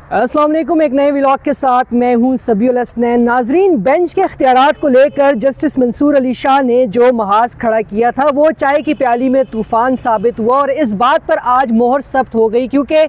अस्सलाम वालेकुम। एक नए व्लॉग के साथ मैं हूं सबीउल हसनैन। नाजरीन, बेंच के इख्तियारात को लेकर जस्टिस मंसूर अली शाह ने जो महाज खड़ा किया था वो चाय की प्याली में तूफ़ान साबित हुआ और इस बात पर आज मोहर सख्त हो गई क्योंकि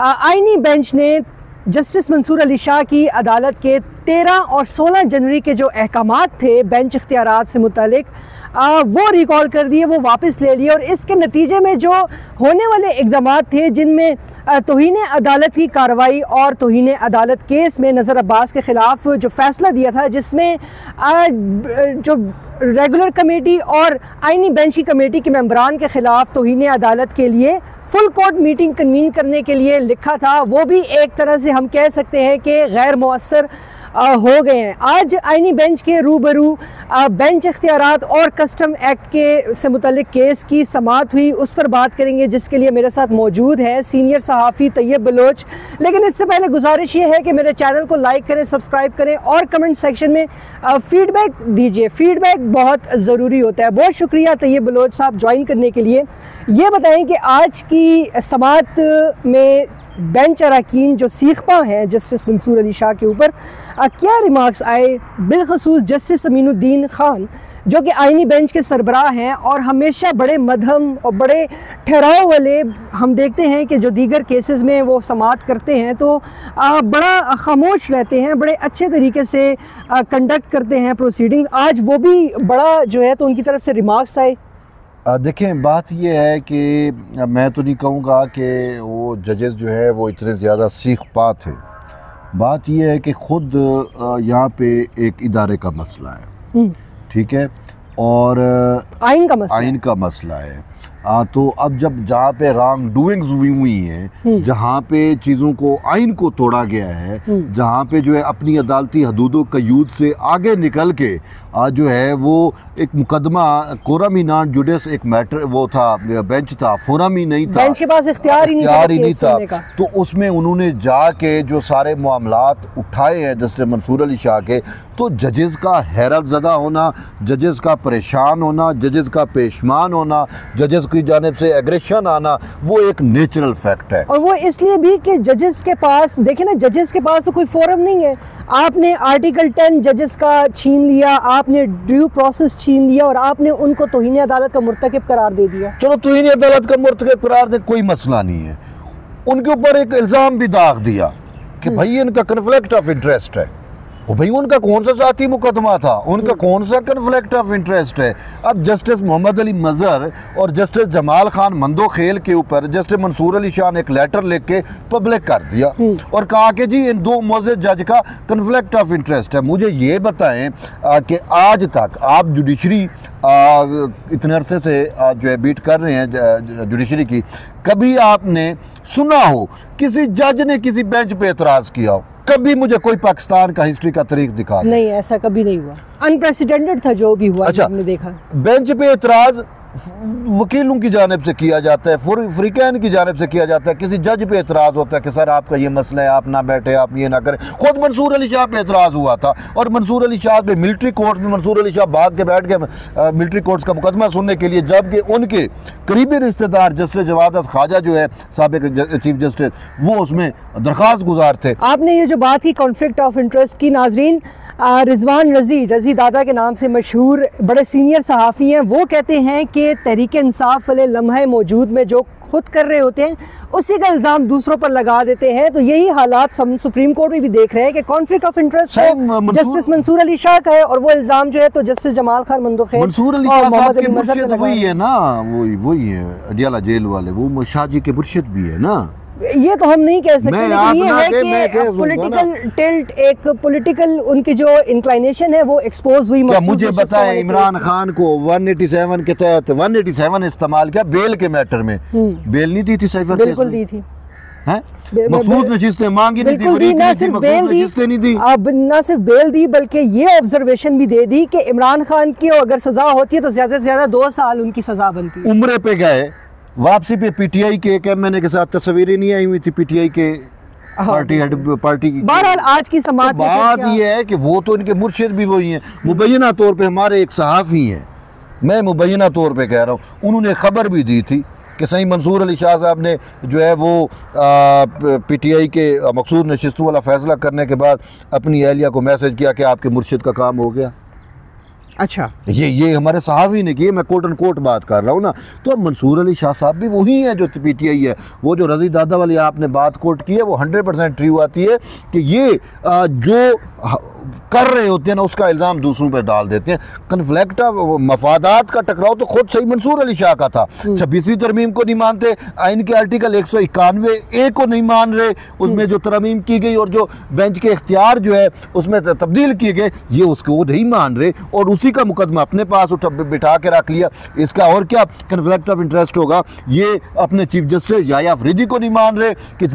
आईनी बेंच ने जस्टिस मंसूर अली शाह की अदालत के 13 और 16 जनवरी के जो अहकामात थे बेंच इख्तियारात से मुतालिक वो रिकॉल कर दिए, वो वापस ले लिए और इसके नतीजे में जो होने वाले इक़दामात थे जिनमें तौहीन अदालत की कार्रवाई और तौहीन अदालत केस में नज़र अब्बास के ख़िलाफ़ जो फ़ैसला दिया था, जिसमें जो रेगुलर कमेटी और आइनी बेंच की कमेटी के मेंबरान के ख़िलाफ़ तौहीन अदालत के लिए फुल कोर्ट मीटिंग कन्वीन करने के लिए लिखा था, वो भी एक तरह से हम कह सकते हैं कि गैर मुअस्सर हो गए हैं। आज आइनी बेंच के रूबरू बेंच इख्तियारात और कस्टम एक्ट के से मुतल्लिक केस की समाअत हुई, उस पर बात करेंगे, जिसके लिए मेरे साथ मौजूद है सीनियर सहाफ़ी तैयब बलोच। लेकिन इससे पहले गुजारिश ये है कि मेरे चैनल को लाइक करें, सब्सक्राइब करें और कमेंट सेक्शन में फ़ीडबैक दीजिए। फ़ीडबैक बहुत ज़रूरी होता है। बहुत शुक्रिया तैयब बलोच साहब ज्वाइन करने के लिए। ये बताएँ कि आज की समाअत में बेंच अरकान जो सीखपा हैं जस्टिस मंसूर अली शाह के ऊपर क्या रिमार्क्स आए, बिलखसूस जस्टिस अमीनुद्दीन ख़ान जो कि आइनी बेंच के सरबराह हैं और हमेशा बड़े मध्यम और बड़े ठहराव वाले हम देखते हैं कि जो दीगर केसेस में वो समाअत करते हैं तो बड़ा खामोश रहते हैं, बड़े अच्छे तरीके से कंडक्ट करते हैं प्रोसीडिंग। आज वो भी बड़ा जो है तो उनकी तरफ से रिमार्क्स आए। देखें, बात यह है कि मैं तो नहीं कहूँगा कि वो जजेस जो है वो इतने ज़्यादा सीख पा थे। बात यह है कि ख़ुद यहाँ पे एक इदारे का मसला है, ठीक है, और आइन का मसला है। तो अब जब जहाँ पे रॉन्ग डूइंग्स हुई हैं, जहाँ पे चीज़ों को आइन को तोड़ा गया है, जहाँ पे जो है अपनी अदालती हदूदों कयूद से आगे निकल के जो है वो एक मुकदमा कोरम ही नॉन जुडिस एक मैटर वो था, बेंच था, फोरम ही नहीं था, बेंच के पास इख्तियार ही नहीं था, तो उसमें उन्होंने जाके जो सारे मामलात उठाए हैं जस्टिस मंसूर अली शाह के, तो जजेस का हैरत ज़दा होना, जजेस का परेशान होना, जजेस का पेशमान होना, जजेस की जानिब से एग्रेशन आना, वो एक नेचुरल फैक्ट है। और वो इसलिए भी कि जजेस के पास देखें ना, जजेस के पास तो कोई फोरम नहीं है। आपने आर्टिकल 10 जजेस का छीन लिया, आपने ड्यू प्रोसेस छीन लिया और आपने उनको तौहीन अदालत का मुर्तकिब करार दे दिया। चलो तौहीन अदालत का मुर्तकिब करार दे, कोई मसला नहीं है। उनके ऊपर एक इल्ज़ाम भी दाग दिया कि भाई इनका कन्फ्लिक्ट ऑफ इंटरेस्ट है। वो भाई उनका कौन सा जाती मुकदमा था, उनका कौन सा कन्फ्लिक्ट ऑफ इंटरेस्ट है। अब जस्टिस मोहम्मद अली मज़हर और जस्टिस जमाल खान मंदोखेल के ऊपर जस्टिस मंसूर अली शाह ने एक लेटर लिख के पब्लिक कर दिया और कहा कि जी इन दो मोअज़्ज़ज़ जज का कन्फ्लिक्ट ऑफ इंटरेस्ट है। मुझे ये बताएं कि आज तक आप जुडिशरी इतने अरसे से जो है बीट कर रहे हैं जुडिशरी की, कभी आपने सुना हो किसी जज ने किसी बेंच पे एतराज़ किया हो? कभी मुझे कोई पाकिस्तान का हिस्ट्री का तारीख दिखा नहीं, ऐसा कभी नहीं हुआ। अनप्रेसिडेंटेड था जो भी हुआ। अच्छा, हमने देखा बेंच पे एतराज़ वकीलों की जानिब से किया जाता है, फ्रीकैन की जानिब से किया जाता है, किसी जज पे एतराज़ होता है कि सर आपका ये मसला है, आप ना बैठे, आप ये ना करें। खुद मंसूर अली शाह पे एतराज़ हुआ था और मंसूर अली शाह पे मिलिट्री कोर्ट में मंसूर अली शाह भाग के बैठ गए मिलिट्री कोर्ट्स का मुकदमा सुनने के लिए, जबकि उनके करीबी रिश्तेदार जस्टिस जवाद ख्वाजा जो है साबिक चीफ जस्टिस, वो उसमें दरख्वास्त गुजार थे। आपने ये जो बात की कॉन्फ्लिक्ट ऑफ इंटरेस्ट की, नाजरीन रिजवान रजी दादा के नाम से मशहूर बड़े सीनियर सहाफ़ी हैं, वो कहते हैं कि तहरीक इंसाफ वाले लम्हे मौजूद में जो खुद कर रहे होते हैं उसी का इल्ज़ाम दूसरों पर लगा देते हैं। तो यही हालात हम सुप्रीम कोर्ट में भी देख रहे हैं कि conflict of interest justice Mansoor Ali Shah का है और वो इल्ज़ाम जो है तो जस्टिस जमाल खान मंदोखेल मंसूर अली शाह साहब के मुर्शिद वही है ना, वही है अडियाला जेल वाले, वो शाह जी के मुर्शिद भी है ना। ये तो हम नहीं कह सकते, लेकिन ये है कि पॉलिटिकल टिल्ट, एक पॉलिटिकल उनकी जो इंक्लाइनेशन है वो एक्सपोज हुई। क्या मुझे बताएं, इमरान खान को 187 के तहत 187 इस्तेमाल किया बेल के मैटर में, बेल नहीं दी थी साइफर केस में? बिल्कुल दी थी। महफूज नशिस्तें मांगी नहीं थी, ना सिर्फ बेल दी, अब ना सिर्फ बेल दी बल्कि ये ऑब्जर्वेशन भी दे दी कि इमरान खान की अगर सजा होती है तो ज्यादा से ज्यादा 2 साल उनकी सजा बनती है। उम्रे पे गए, वापसी पे पीटीआई के एक एमएनए के साथ तस्वीरें नहीं आई हुई थी पीटीआई के पार्टी की। बहरहाल आज की समाअत में बात ये है कि वो तो इनके मुर्शिद भी वही हैं। मुबैना तौर पे हमारे एक सहाफ़ी हैं, मैं मुबैना तौर पे कह रहा हूँ, उन्होंने खबर भी दी थी कि सही मंसूर अली शाह साहब ने जो है वो PTI के मखसूस नशिस्तों वाला फ़ैसला करने के बाद अपनी अहलिया को मैसेज किया कि आपके मुर्शिद का काम हो गया। अच्छा, ये हमारे सहाफ़ी ने किए, मैं कोट एंड कोट बात कर रहा हूँ ना। तो अब मंसूर अली शाह साहब भी वही हैं जो PTI है। वो जो रज़ी दादा वाली आपने बात कोट की है वो 100% ट्रू आती है कि ये जो कर रहे होते हैं ना उसका इल्ज़ाम दूसरों पर डाल देते हैं। कन्फ्लिक्ट ऑफ मफादात का टकराव तो खुद सही मंसूर अली शाह का था। 26वीं तरमीम को नहीं मानते, आइन के आर्टिकल 191A को नहीं मान रहे, उसमें जो तरमीम की गई और जो बेंच के इख्तियार जो है उसमें तब्दील किए गए, ये उसको नहीं मान रहे और उसी का मुकदमा अपने पास बिठा के रख लिया। इसका और क्या कन्फ्लिक्ट ऑफ इंटरेस्ट होगा? ये अपने चीफ जस्टिस याया अफरीदी को नहीं मान रहे कि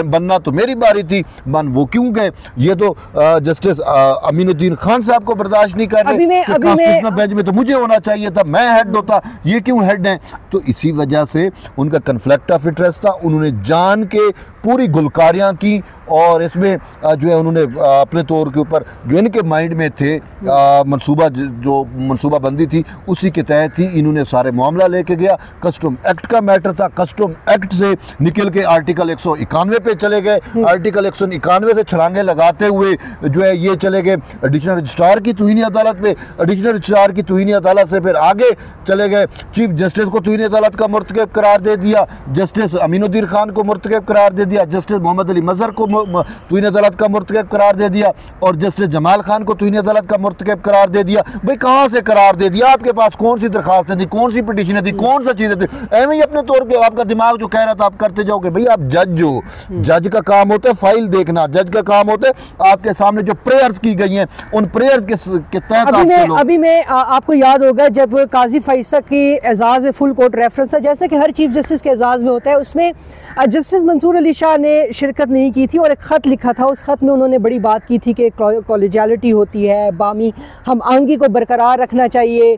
बनना तो मेरी बारी थी, बन वो क्यों गए। ये तो जस्टिस अमीनुद्दीन खान साहब को बर्दाश्त नहीं कर रहे। कॉन्स्टिट्यूशनल बेंच में तो मुझे होना चाहिए था, मैं हेड होता, ये क्यों हेड हैं? तो इसी वजह से उनका कन्फ्लिक्ट ऑफ इंटरेस्ट था। उन्होंने जान के पूरी गुलकारियाँ की और इसमें जो है उन्होंने अपने तौर के ऊपर जो इनके माइंड में थे जो मनसूबाबंदी थी उसी के तहत ही इन्होंने सारे मामला लेके गया। कस्टम एक्ट का मैटर था, कस्टम एक्ट से निकल के आर्टिकल 191 पे चले गए। आर्टिकल 191 से छलांगे लगाते हुए जो है ये चले गए एडिशनल रजिस्ट्रार की तौहीनी अदालत पे, एडिशनल रजिस्ट्रार की तौहीनी अदालत से फिर आगे चले गए चीफ जस्टिस को तौहीनी अदालत का मुर्तकब करार दे दिया, जस्टिस अमीनुद्दीन खान को मुर्तकब करार दे दिया, जस्टिस मोहम्मद अली मजहर को तौहीनी अदालत का मुर्तकब करार दे दिया और जस्टिस जमाल खान को तौहीनी अदालत का मुर्तकब करार दे दिया। भाई कहाँ से करार दे दिया? आपके पास कौन सी दरखास्तें थी, कौन सी पिटीशनें थी, कौन सा चीज़ें थी? एवं ही अपने तौर पर आपका दिमाग जो कह रहा था आप करते जाओगे। भाई आप जज हो, जज का काम होता है फाइल देखना, जज का काम होता है आपके सामने जो प्रेयर्स की गई हैं उन प्रेयर्स के तहत अभी मैं आपको याद होगा जब काजी फैसला की एजाज़ में फुल कोर्ट रेफरेंस है, जैसे कि हर चीफ जस्टिस के एजाज़ में होता है, उसमें जस्टिस मंसूर अली शाह ने शिरकत नहीं की थी और एक ख़त लिखा था। उस ख़त में उन्होंने बड़ी बात की थी कि कॉलेजियलिटी होती है, बामी हम आंगी को बरकरार रखना चाहिए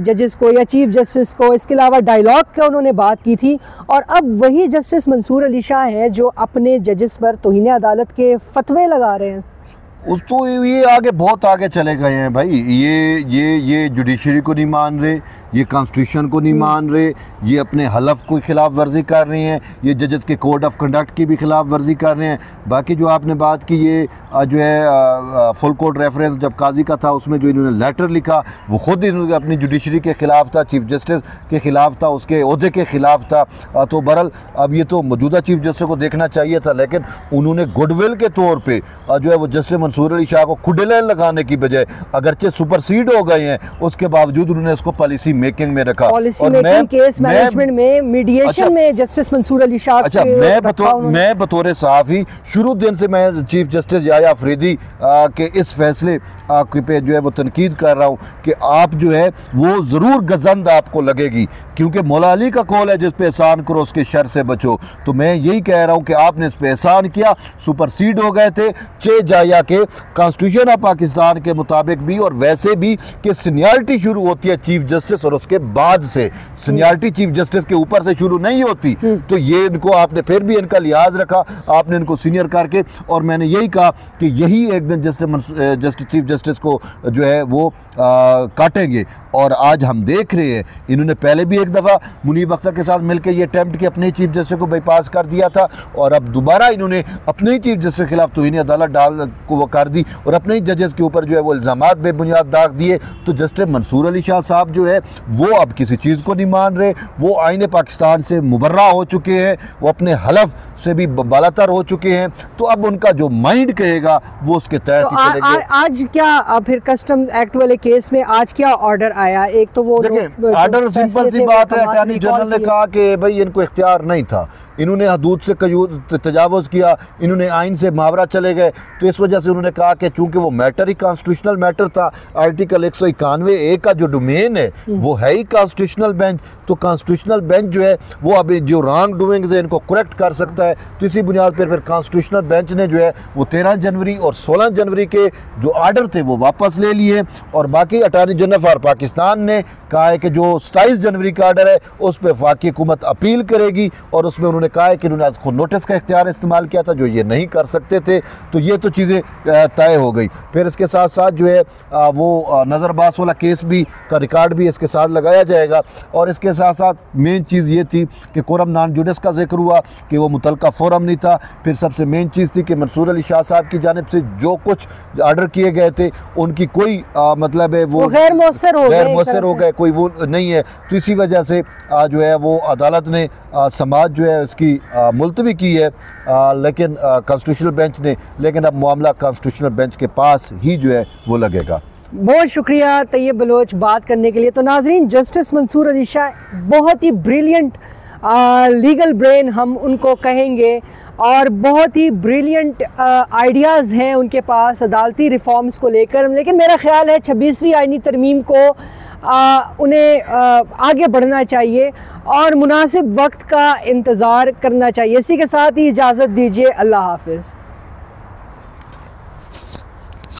जजेस को या चीफ जस्टिस को। इसके अलावा डायलॉग का उन्होंने बात की थी। और अब वही जस्टिस मंसूर अली शाह हैं जो अपने जजेस पर तौहीन अदालत के फतवे लगा रहे हैं। उस तो ये आगे बहुत आगे चले गए हैं भाई। ये जुडिशरी को नहीं मान रहे, ये कॉन्स्टिट्यूशन को नहीं मान रहे, ये अपने हलफ को खिलाफ वर्जी कर रहे हैं, ये जजेस के कोड ऑफ कंडक्ट की भी खिलाफ वर्जी कर रहे हैं। बाकी जो आपने बात की ये जो है फुल कोर्ट रेफरेंस जब काजी का था उसमें जो इन्होंने लेटर लिखा वो खुद इन्होंने अपनी जुडिशरी के ख़िलाफ़ था, चीफ जस्टिस के ख़िलाफ़ था, उसके ओहदे के ख़िलाफ़ था। तो बहरहाल अब ये तो मौजूदा चीफ जस्टिस को देखना चाहिए था, लेकिन उन्होंने गुडविल के तौर पर जो है वो जस्टिस मंसूर अली शाह को कुडेलन लगाने की बजाय अगरचे सुपरसीड हो गए हैं उसके बावजूद उन्होंने उसको पॉलिसी मेकिंग में रखा। पॉलिसी मेकिंग, केस मैनेजमेंट में, मीडिएशन में जस्टिस मंसूर अली शाह। अच्छा, मैं बतौर सहाफ़ी शुरू दिन से मैं चीफ जस्टिस याया अफरीदी के इस फैसले पे जो है वो तनकीद कर रहा हूँ कि आप जो है वो ज़रूर गजंद आपको लगेगी, क्योंकि मौला अली का कौल है जिस पे एहसान करो उसके शर से बचो। तो मैं यही कह रहा हूँ कि आपने इस पे एहसान किया, सुपरसीड हो गए थे चे जाया के कॉन्स्टिट्यूशन ऑफ पाकिस्तान के मुताबिक भी, और वैसे भी कि सीनियरिटी शुरू होती है चीफ जस्टिस और उसके बाद से, सीनियरिटी चीफ जस्टिस के ऊपर से शुरू नहीं होती। तो ये इनको आपने फिर भी इनका लिहाज रखा, आपने इनको सीनियर करके, और मैंने यही कहा कि यही एक दिन जस्टिस चीफ जस्टिस को जो है वो काटेंगे। और आज हम देख रहे हैं इन्होंने पहले भी एक दफ़ा मुनीब अख्तर के साथ मिलकर ये अटैम्प्ट किया, अपने चीफ जस्टिस को बाईपास कर दिया था, और अब दोबारा इन्होंने अपने ही चीफ जस्टिस के खिलाफ तौहीन अदालत डाल को वो कर दी और अपने ही जजेस के ऊपर जो है वो इल्ज़ामात बेबुनियाद दाग दिए। तो जस्टिस मंसूर अली शाह साहब जो है वो अब किसी चीज़ को नहीं मान रहे, वो आईने पाकिस्तान से मुबर्रा हो चुके हैं, वो अपने हलफ से भी बालातर हो चुके हैं। तो अब उनका जो माइंड कहेगा वो उसके तहत ही चलेंगे। आज क्या फिर कस्टम्स एक्ट वाले केस में आज क्या ऑर्डर आया? एक तो वो देखिए ऑर्डर सिंपल सी बात है, अटॉर्नी जनरल ने कहा कि भाई इनको इख्तियार नहीं था, इन्होंने हदूद से तजावुज़ किया, इन्होंने आइन से मावरा चले गए। तो इस वजह से उन्होंने कहा कि चूंकि वो मैटर ही कॉन्स्टिट्यूशनल मैटर था, आर्टिकल 191A का जो डोमेन है वो है ही कॉन्स्टिट्यूशनल बेंच, तो कॉन्स्टिट्यूशनल बेंच जो है वो अभी जो रॉन्ग डूइंग्स है इनको करेक्ट कर सकता है। तो इसी बुनियाद पर फिर कॉन्स्टिट्यूशनल बेंच ने जो है वो 13 जनवरी और 16 जनवरी के जो आर्डर थे वो वापस ले लिए, और बाकी अटॉर्नी जनरल फॉर पाकिस्तान ने कहा है कि जो 27 जनवरी का आर्डर है उस पर वफाकी हुकूमत अपील करेगी, और उसमें उन्होंने कहा है कि उन्होंने खुद नोटिस का इख्तियार इस्तेमाल किया था, जो ये नहीं कर सकते थे, तो ये तो चीज़ें तय हो गई। फिर इसके साथ साथ जो है वो नज़र अब्बास वाला केस भी का रिकॉर्ड भी इसके साथ लगाया जाएगा। और इसके साथ साथ मेन चीज़ ये थी कि कोरम नॉन जुडिस का जिक्र हुआ कि वो मुतलका फोरम नहीं था। फिर सबसे मेन चीज़ थी कि मंसूर अली शाह साहब की जानिब से जो कुछ ऑर्डर किए गए थे उनकी कोई मतलब है वो गैर मौसर हो गए, कोई वो नहीं है। तो इसी वजह से जो है वो अदालत ने समाज जो है उसकी मुलतवी की है, लेकिन कॉन्स्टिट्यूशनल बेंच ने, लेकिन अब मामला कॉन्स्टिट्यूशनल बेंच के पास ही जो है वो लगेगा। बहुत शुक्रिया तैयब बलोच बात करने के लिए। तो नाजरीन, जस्टिस मंसूर अली शाह बहुत ही ब्रिलियंट लीगल ब्रेन हम उनको कहेंगे, और बहुत ही ब्रिलियंट आइडियाज़ हैं उनके पास अदालती रिफॉर्म्स को लेकर। लेकिन मेरा ख्याल है 26वीं आईनी तरमीम को उन्हें आगे बढ़ना चाहिए और मुनासिब वक्त का इंतज़ार करना चाहिए। इसी के साथ ही इजाज़त दीजिए। अल्लाह हाफ़िज़।